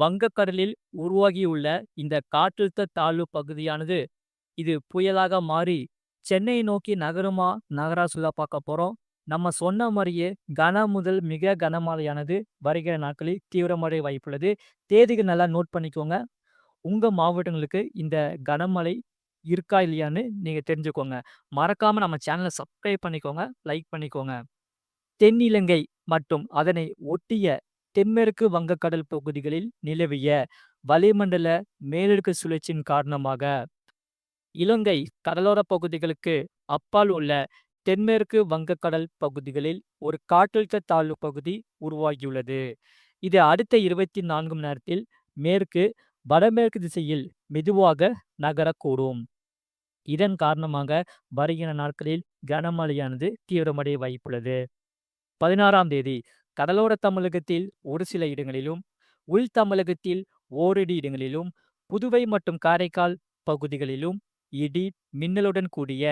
வங்கக்கடலில் உருவாகியுள்ள இந்த காற்றழுத்த தாழ்வு பகுதியானது இது புயலாக மாறி சென்னையை நோக்கி நகருமா நகரா சொல்ல பார்க்க போறோம். நம்ம சொன்ன மாதிரியே கன முதல் மிக கனமழையானது வருகிற நாட்களில் தீவிரமடைய வாய்ப்புள்ளது. தேதிகள் நல்லா நோட் பண்ணிக்கோங்க. உங்க மாவட்டங்களுக்கு இந்த கனமழை இருக்கா இல்லையான்னு நீங்க தெரிஞ்சுக்கோங்க. மறக்காம நம்ம சேனலை சப்ஸ்கிரைப் பண்ணிக்கோங்க, லைக் பண்ணிக்கோங்க. தென்னிலங்கை மற்றும் அதனை ஒட்டிய தென்மேற்கு வங்கக்கடல் பகுதிகளில் நிலவிய வளிமண்டல மேலடுக்கு சுழற்சியின் காரணமாக இலங்கை கடலோர பகுதிகளுக்கு அப்பால் உள்ள தென்மேற்கு வங்கக்கடல் பகுதிகளில் ஒரு காற்றழுத்த தாழ்வு பகுதி உருவாகியுள்ளது. இது அடுத்த 24 மணி நேரத்தில் மேற்கு வடமேற்கு திசையில் மெதுவாக நகரக்கூடும். இதன் காரணமாக வருகிற நாட்களில் கனமழையானது தீவிரமடைய வாய்ப்புள்ளது. 16ஆம் தேதி கடலோர தமிழகத்தில் ஒரு சில இடங்களிலும், உள் தமிழகத்தில் ஓரிரு இடங்களிலும், புதுவை மற்றும் காரைக்கால் பகுதிகளிலும் இடி மின்னலுடன் கூடிய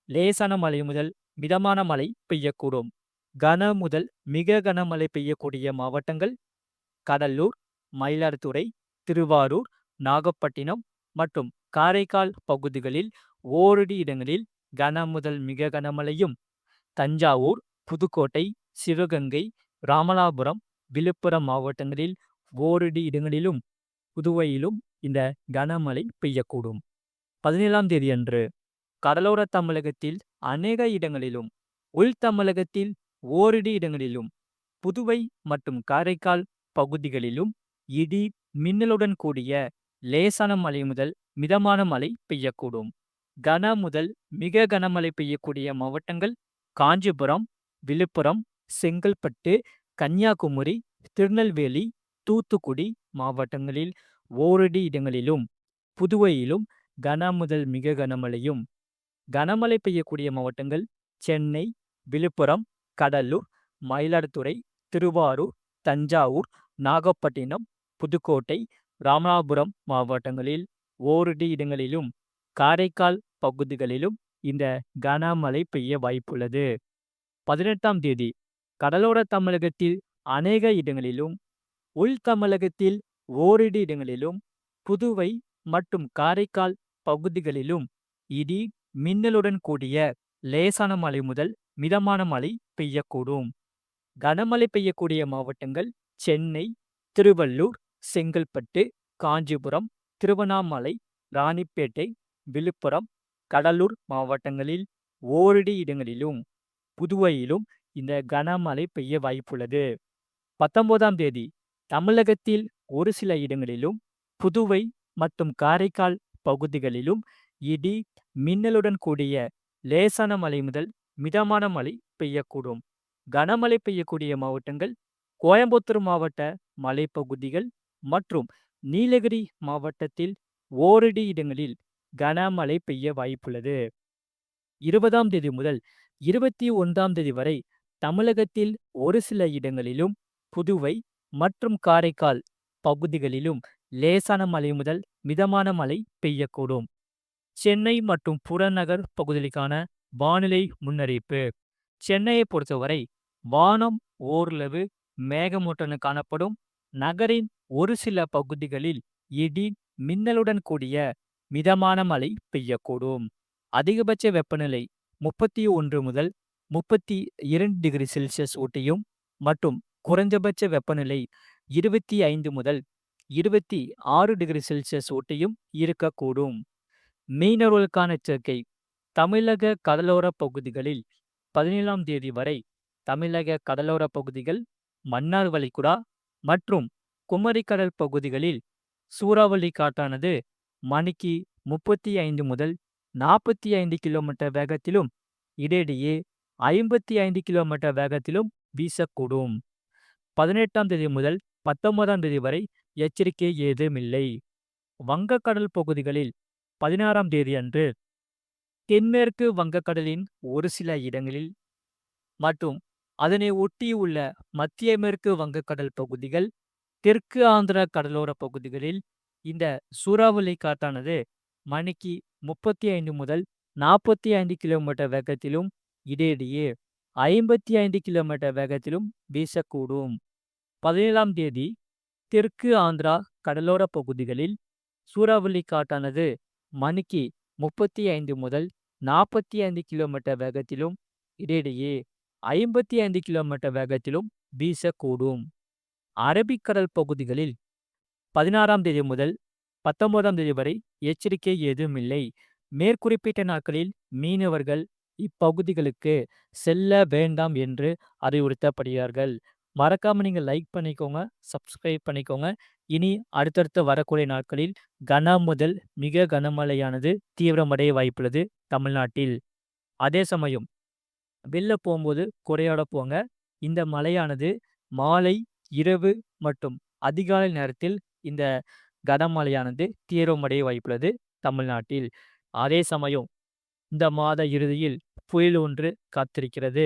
லேசான மழை முதல் மிதமான மழை பெய்யக்கூடும். கன முதல் மிக கனமழை பெய்யக்கூடிய மாவட்டங்கள் கடலூர், மயிலாடுதுறை, திருவாரூர், நாகப்பட்டினம் மற்றும் காரைக்கால் பகுதிகளில் ஓரிரு இடங்களில் கன முதல் மிக கனமழையும், தஞ்சாவூர், புதுக்கோட்டை, சிவகங்கை, ராமநாதபுரம், விழுப்புரம் மாவட்டங்களில் ஓரிரு இடங்களிலும், புதுவையிலும் இந்த கனமழை பெய்யக்கூடும். 17ஆம் தேதி அன்று கடலோர தமிழகத்தில் அநேக இடங்களிலும், உள் தமிழகத்தில் ஓரிரு இடங்களிலும், புதுவை மற்றும் காரைக்கால் பகுதிகளிலும் இடி மின்னலுடன் கூடிய லேசான மழை முதல் மிதமான மழை பெய்யக்கூடும். கன முதல் மிக கனமழை பெய்யக்கூடிய மாவட்டங்கள் காஞ்சிபுரம், விழுப்புரம், செங்கல்பட்டு, கன்னியாகுமரி, திருநெல்வேலி, தூத்துக்குடி மாவட்டங்களில் ஓரிரு இடங்களிலும், புதுவையிலும் கன முதல் மிக கனமழையும், கனமழை பெய்யக்கூடிய மாவட்டங்கள் சென்னை, விழுப்புரம், கடலூர், மயிலாடுதுறை, திருவாரூர், தஞ்சாவூர், நாகப்பட்டினம், புதுக்கோட்டை, ராமநாதபுரம் மாவட்டங்களில் ஓரிரு இடங்களிலும், காரைக்கால் பகுதிகளிலும் இந்த கனமழை பெய்ய வாய்ப்புள்ளது. 18ஆம் தேதி கடலோர தமிழகத்தில் அநேக இடங்களிலும், உள் தமிழகத்தில் ஓரிரு இடங்களிலும், புதுவை மற்றும் காரைக்கால் பகுதிகளிலும் இடி மின்னலுடன் கூடிய லேசான மழை முதல் மிதமான மழை பெய்யக்கூடும். கனமழை பெய்யக்கூடிய மாவட்டங்கள் சென்னை, திருவள்ளூர், செங்கல்பட்டு, காஞ்சிபுரம், திருவண்ணாமலை, ராணிப்பேட்டை, விழுப்புரம், கடலூர் மாவட்டங்களில் ஓரிரு இடங்களிலும், புதுவையிலும் இந்த கனமழை பெய்ய வாய்ப்புள்ளது. 19ஆம் தேதி தமிழகத்தில் ஒரு சில இடங்களிலும், புதுவை மற்றும் காரைக்கால் பகுதிகளிலும் இடி மின்னலுடன் கூடிய லேசான மழை முதல் மிதமான மழை பெய்யக்கூடும். கனமழை பெய்யக்கூடிய மாவட்டங்கள் கோயம்புத்தூர் மாவட்ட மலைப்பகுதிகள் மற்றும் நீலகிரி மாவட்டத்தில் ஓரிரு இடங்களில் கனமழை பெய்ய வாய்ப்புள்ளது. 20ஆம் தேதி முதல் 21ஆம் தேதி வரை தமிழகத்தில் ஒரு சில இடங்களிலும், புதுவை மற்றும் காரைக்கால் பகுதிகளிலும் லேசான மழை முதல் மிதமான மழை பெய்யக்கூடும். சென்னை மற்றும் புறநகர் பகுதிகளுக்கான வானிலை முன்னறிவிப்பு. சென்னையை பொறுத்தவரை வானம் ஓரளவு மேகமூட்டத்துடன் காணப்படும். நகரின் ஒரு சில பகுதிகளில் இடி மின்னலுடன் கூடிய மிதமான மழை பெய்யக்கூடும். அதிகபட்ச வெப்பநிலை 31 முதல் 32 டிகிரி செல்சியஸ் ஊட்டியும் மற்றும் குறைந்தபட்ச வெப்பநிலை 25 முதல் 26 டிகிரி செல்சியஸ் ஊட்டியும் இருக்கக்கூடும். மீனவர்களுக்கான எச்சரிக்கை. தமிழக கடலோர பகுதிகளில் 17ஆம் தேதி வரை தமிழக கடலோர பகுதிகள், மன்னார் வளைகுடா மற்றும் குமரிக்கடல் பகுதிகளில் சூறாவளி காற்றானது மணிக்கு 35 முதல் 45 கிலோமீட்டர் வேகத்திலும், இடையிடையே 55 கிலோமீட்டர் வேகத்திலும் வீசக்கூடும். 18ஆம் தேதி முதல் 19ஆம் தேதி வரை எச்சரிக்கை ஏதுமில்லை. வங்கக்கடல் பகுதிகளில் 16ஆம் தேதி அன்று தென்மேற்கு வங்கக்கடலின் ஒரு சில இடங்களில் மற்றும் அதனை ஒட்டியுள்ள மத்திய மேற்கு வங்கக்கடல் பகுதிகள், தெற்கு ஆந்திர கடலோர பகுதிகளில் இந்த சூறாவளி காற்றானது மணிக்கு 35 முதல் 45 கிலோமீட்டர் வேகத்திலும், இடையிடையே 55 கிலோமீட்டர் வேகத்திலும் வீசக்கூடும். 17ஆம் தேதி தெற்கு ஆந்திரா கடலோர பகுதிகளில் சூறாவளி காற்றானது மணிக்கு 35 முதல் 45 கிலோமீட்டர் வேகத்திலும் இடையிடையே 55 கிலோமீட்டர் வேகத்திலும் வீசக்கூடும். அரபிக்கடல் பகுதிகளில் 16ஆம் தேதி முதல் 19ஆம் தேதி வரை எச்சரிக்கை ஏதும் இல்லை. மேற்குறிப்பிட்ட நாட்களில் மீனவர்கள் இப்பகுதிகளுக்கு செல்ல வேண்டாம் என்று அறிவுறுத்தப்படுகிறார்கள். மறக்காம நீங்க லைக் பண்ணிக்கோங்க, சப்ஸ்கிரைப் பண்ணிக்கோங்க. இனி அடுத்தடுத்து வரக்கூடிய நாட்களில் கன முதல் மிக கனமழையானது தீவிரமடைய வாய்ப்புள்ளது தமிழ்நாட்டில். அதே சமயம் வெளில போகும்போது குறையோட போங்க. இந்த மழையானது மாலை, இரவு மற்றும் அதிகாலை நேரத்தில் இந்த கனமழையானது தீவிரமடைய வாய்ப்புள்ளது தமிழ்நாட்டில். அதே சமயம் இந்த மாத இறுதியில் புயல் ஒன்று காத்திருக்கிறது.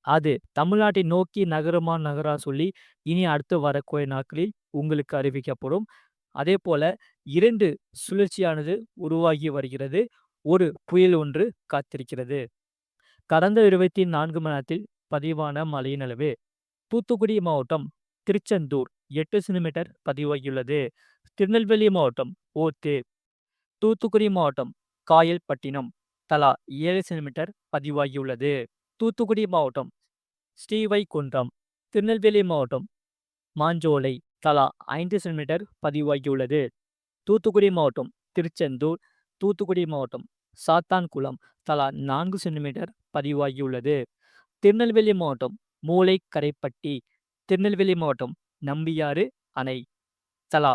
அது தமிழ்நாட்டை நோக்கி நகருமா நகரா சொல்லி இனி அடுத்து வரக்கூடிய நாட்களில் உங்களுக்கு அறிவிக்கப்படும். அதே போல 2 சுழற்சியானது உருவாகி வருகிறது. ஒரு புயல் ஒன்று காத்திருக்கிறது. கடந்த 24 மணி நேரத்தில் பதிவான மழையின் அளவு தூத்துக்குடி மாவட்டம் திருச்செந்தூர் 8 சென்டிமீட்டர் பதிவாகியுள்ளது. திருநெல்வேலி மாவட்டம் ஓத்தேர், தூத்துக்குடி மாவட்டம் காயல்பட்டினம் தலா 7 சென்டிமீட்டர் பதிவாகியுள்ளது. தூத்துக்குடி மாவட்டம் ஸ்ரீவைகுண்டம், திருநெல்வேலி மாவட்டம் மாஞ்சோலை தலா 5 சென்டிமீட்டர் பதிவாகியுள்ளது. தூத்துக்குடி மாவட்டம் திருச்செந்தூர், தூத்துக்குடி மாவட்டம் சாத்தான்குளம் தலா 4 சென்டிமீட்டர் பதிவாகியுள்ளது. திருநெல்வேலி மாவட்டம் மூளைக்கரைப்பட்டி, திருநெல்வேலி மாவட்டம் நம்பியாறு அணை தலா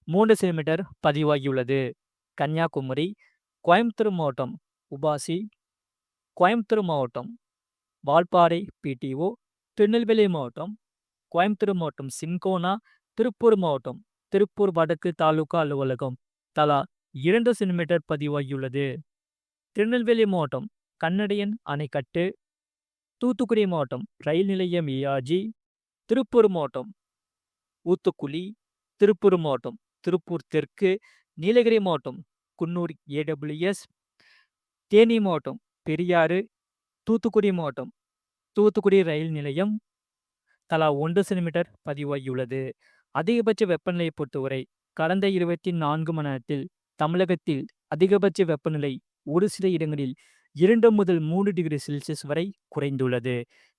3 சென்டிமீட்டர் பதிவாகியுள்ளது. கன்னியாகுமரி, கோயம்புத்தூர் மாவட்டம் உபாசி, கோயம்புத்தூர் மாவட்டம் வால்பாறை பிடிஓ, திருநெல்வேலி மாவட்டம் கோயம்புத்தூர் மாவட்டம் சின்கோனா, திருப்பூர் மாவட்டம் திருப்பூர் வடக்கு தாலுகா அலுவலகம் தலா 2 சென்டிமீட்டர் பதிவாகியுள்ளது. திருநெல்வேலி மாவட்டம் கன்னடியன் அணைக்கட்டு, தூத்துக்குடி மாவட்டம் ரயில் நிலையம் இயாஜி, திருப்பூர் மாவட்டம் ஊத்துக்குளி, திருப்பூர் மாவட்டம் திருப்பூர் தெற்கு, நீலகிரி மாவட்டம் குன்னூர் ஏடபிள்யூஎஸ், தேனி மாவட்டம் பெரியாறு, தூத்துக்குடி மாவட்டம் தூத்துக்குடி ரயில் நிலையம் தலா 1 சென்டிமீட்டர் பதிவாகியுள்ளது. அதிகபட்ச வெப்பநிலையை பொறுத்தவரை கடந்த 24 மணி நேரத்தில் தமிழகத்தில் அதிகபட்ச வெப்பநிலை ஒரு சில இடங்களில் 2 முதல் 3 டிகிரி செல்சியஸ் வரை குறைந்துள்ளது.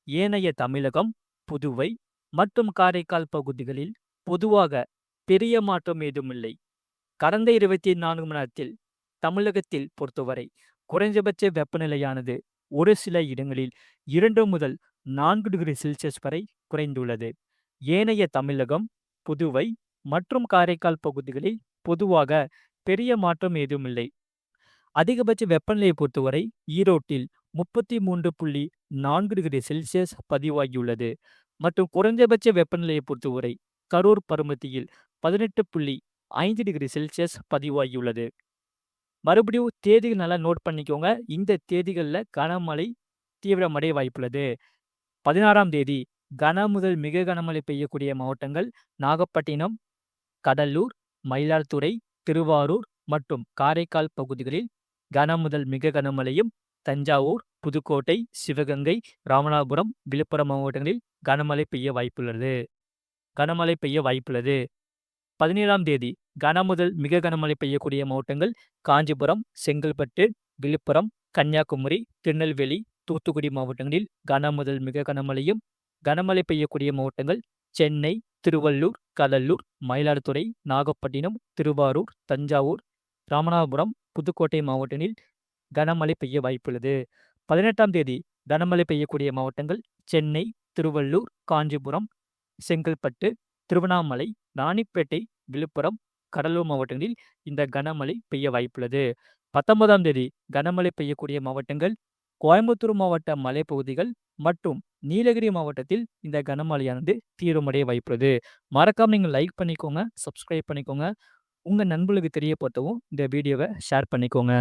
ஏனைய தமிழகம், புதுவை மற்றும் காரைக்கால் பகுதிகளில் பொதுவாக பெரிய மாற்றம் ஏதுமில்லை. கடந்த 24 மணி நேரத்தில் தமிழகத்தில் பொறுத்தவரை குறைந்தபட்ச வெப்பநிலையானது ஒரு சில இடங்களில் 2 முதல் 4 டிகிரி செல்சியஸ் வரை குறைந்துள்ளது. ஏனைய தமிழகம், புதுவை மற்றும் காரைக்கால் பகுதிகளில் பொதுவாக பெரிய மாற்றம் ஏதுமில்லை. அதிகபட்ச வெப்பநிலையை பொறுத்தவரை ஈரோட்டில் 33.4 டிகிரி செல்சியஸ் பதிவாகியுள்ளது மற்றும் குறைந்தபட்ச வெப்பநிலையை பொறுத்தவரை கரூர் பருமத்தியில் 18.5 டிகிரி செல்சியஸ் பதிவாகியுள்ளது. மறுபடியும் தேதிகள் நல்லா நோட் பண்ணிக்கோங்க. இந்த தேதிகளில் கனமழை தீவிரமடைய வாய்ப்புள்ளது. 16ஆம் தேதி கன முதல் மிக கனமழை பெய்யக்கூடிய மாவட்டங்கள் நாகப்பட்டினம், கடலூர், மயிலாடுதுறை, திருவாரூர் மற்றும் காரைக்கால் பகுதிகளில் கன முதல் மிக கனமழையும், தஞ்சாவூர், புதுக்கோட்டை, சிவகங்கை, ராமநாதபுரம், விழுப்புரம் மாவட்டங்களில் கனமழை பெய்ய வாய்ப்புள்ளது. 17ஆம் தேதி கன முதல் மிக கனமழை பெய்யக்கூடிய மாவட்டங்கள் காஞ்சிபுரம், செங்கல்பட்டு, விழுப்புரம், கன்னியாகுமரி, திருநெல்வேலி, தூத்துக்குடி மாவட்டங்களில் கன முதல் மிக கனமழையும், கனமழை பெய்யக்கூடிய மாவட்டங்கள் சென்னை, திருவள்ளூர், கடலூர், மயிலாடுதுறை, நாகப்பட்டினம், திருவாரூர், தஞ்சாவூர், ராமநாதபுரம், புதுக்கோட்டை மாவட்டங்களில் கனமழை பெய்ய வாய்ப்புள்ளது. 18ஆம் தேதி கனமழை பெய்யக்கூடிய மாவட்டங்கள் சென்னை, திருவள்ளூர், காஞ்சிபுரம், செங்கல்பட்டு, திருவண்ணாமலை, ராணிப்பேட்டை, விழுப்புரம், கடலூர் மாவட்டங்களில் இந்த கனமழை பெய்ய வாய்ப்புள்ளது. 19ஆம் தேதி கனமழை பெய்யக்கூடிய மாவட்டங்கள் கோயம்புத்தூர் மாவட்ட மலைப்பகுதிகள் மற்றும் நீலகிரி மாவட்டத்தில் இந்த கனமழையானது தீவிரமடைய வாய்ப்புள்ளது. மறக்காம நீங்கள் லைக் பண்ணிக்கோங்க, சப்ஸ்கிரைப் பண்ணிக்கோங்க. உங்கள் நண்பர்களுக்கு தெரியப்படுத்தவும் இந்த வீடியோவை ஷேர் பண்ணிக்கோங்க.